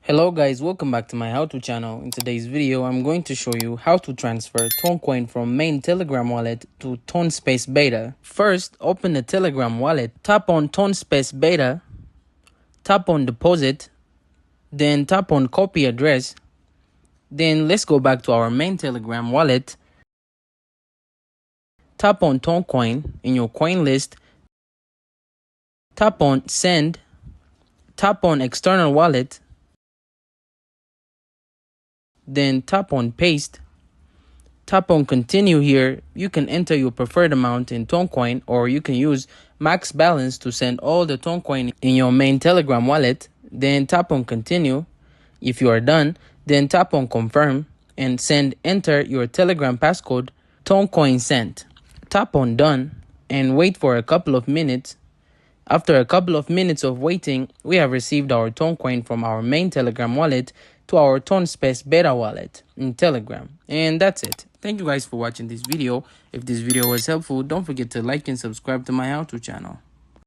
Hello guys, welcome back to my how-to channel. In today's video, I'm going to show you how to transfer Toncoin from main Telegram wallet to TonSpace Beta. First, open the Telegram wallet, tap on TonSpace Beta, tap on deposit, then tap on copy address. Then let's go back to our main Telegram wallet. Tap on Toncoin in your coin list, tap on send, tap on external wallet, then tap on paste. Tap on continue here. You can enter your preferred amount in Toncoin, or you can use max balance to send all the Toncoin in your main Telegram wallet. Then tap on continue. If you are done, then tap on confirm and enter your Telegram passcode Toncoin sent. Tap on done and wait for a couple of minutes. After a couple of minutes of waiting, we have received our Toncoin from our main Telegram wallet to our TonSpace Beta wallet in Telegram. And that's it. Thank you guys for watching this video. If this video was helpful, don't forget to like and subscribe to my how-to channel.